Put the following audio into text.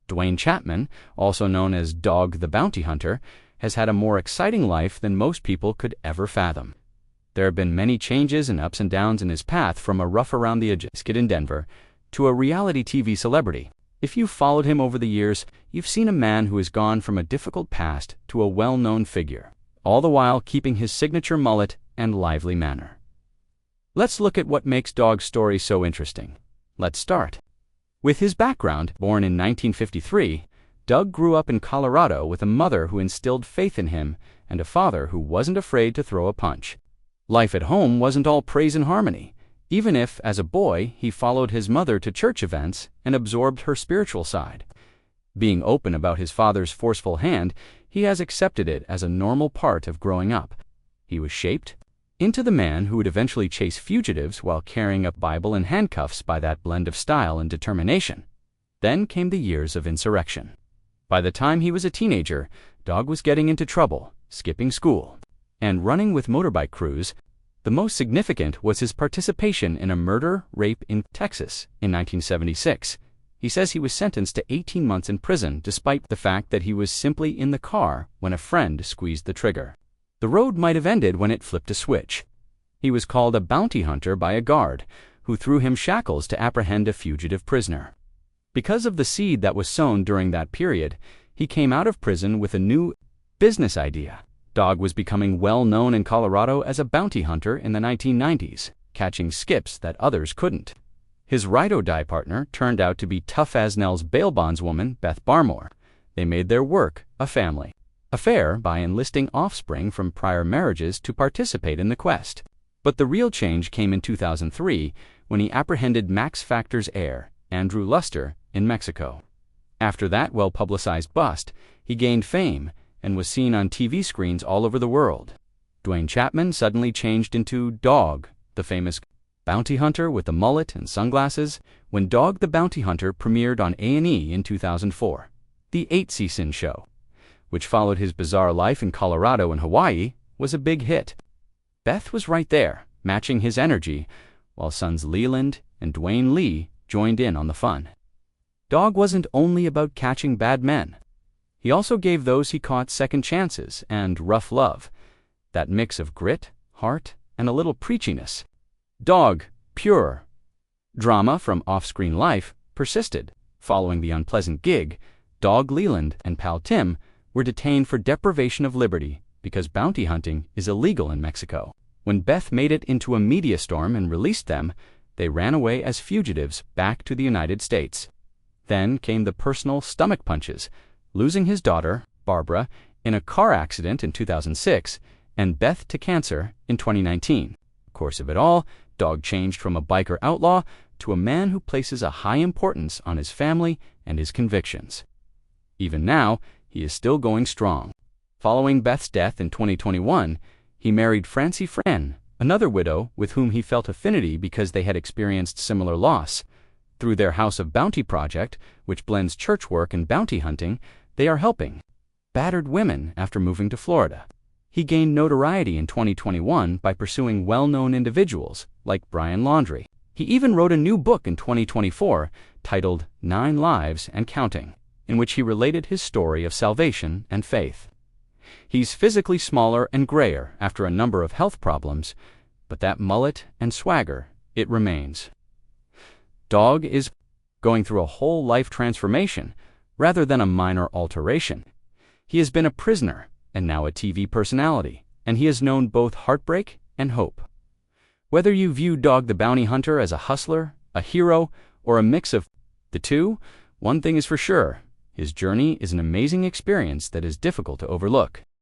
Duane Chapman, also known as Dog the Bounty Hunter, has had a more exciting life than most people could ever fathom. There have been many changes and ups and downs in his path, from a rough around the edges kid in Denver to a reality TV celebrity. If you've followed him over the years, you've seen a man who has gone from a difficult past to a well-known figure, all the while keeping his signature mullet and lively manner. Let's look at what makes Dog's story so interesting. Let's start. With his background, born in 1953, Doug grew up in Colorado with a mother who instilled faith in him and a father who wasn't afraid to throw a punch. Life at home wasn't all praise and harmony, even if, as a boy, he followed his mother to church events and absorbed her spiritual side. Being open about his father's forceful hand, he has accepted it as a normal part of growing up. He was shaped into the man who would eventually chase fugitives while carrying a Bible in handcuffs by that blend of style and determination. Then came the years of insurrection. By the time he was a teenager, Dog was getting into trouble, skipping school, and running with motorbike crews. The most significant was his participation in a murder-rape in Texas in 1976. He says he was sentenced to 18 months in prison despite the fact that he was simply in the car when a friend squeezed the trigger. The road might have ended when it flipped a switch. He was called a bounty hunter by a guard, who threw him shackles to apprehend a fugitive prisoner. Because of the seed that was sown during that period, he came out of prison with a new business idea. Dog was becoming well known in Colorado as a bounty hunter in the 1990s, catching skips that others couldn't. His ride-or-die partner turned out to be tough-as-nails bail bondswoman Beth Barmore. They made their work a family affair by enlisting offspring from prior marriages to participate in the quest. But the real change came in 2003 when he apprehended Max Factor's heir, Andrew Luster, in Mexico. After that well-publicized bust, he gained fame and was seen on TV screens all over the world. Duane Chapman suddenly changed into Dog, the famous bounty hunter with the mullet and sunglasses, when Dog the Bounty Hunter premiered on A&E in 2004. The 8-season show, which followed his bizarre life in Colorado and Hawaii, was a big hit. Beth was right there, matching his energy, while sons Leland and Duane Lee joined in on the fun. Dog wasn't only about catching bad men. He also gave those he caught second chances and rough love, that mix of grit, heart, and a little preachiness. Dog, pure. Drama from off-screen life persisted. Following the unpleasant gig, Dog Leland and pal Tim were detained for deprivation of liberty because bounty hunting is illegal in Mexico. When Beth made it into a media storm and released them, they ran away as fugitives back to the United States. Then came the personal stomach punches, losing his daughter, Barbara, in a car accident in 2006, and Beth to cancer in 2019. Of course of it all, Dog changed from a biker outlaw to a man who places a high importance on his family and his convictions. Even now, he is still going strong. Following Beth's death in 2021, he married Francie Fran, another widow with whom he felt affinity because they had experienced similar loss. Through their House of Bounty project, which blends church work and bounty hunting, they are helping battered women after moving to Florida. He gained notoriety in 2021 by pursuing well-known individuals like Brian Laundrie. He even wrote a new book in 2024 titled 9 Lives and Counting, in which he related his story of salvation and faith. He's physically smaller and grayer after a number of health problems, but that mullet and swagger, it remains. Dog is going through a whole life transformation rather than a minor alteration. He has been a prisoner and now a TV personality, and he has known both heartbreak and hope. Whether you view Dog the Bounty Hunter as a hustler, a hero, or a mix of the two, one thing is for sure: his journey is an amazing experience that is difficult to overlook.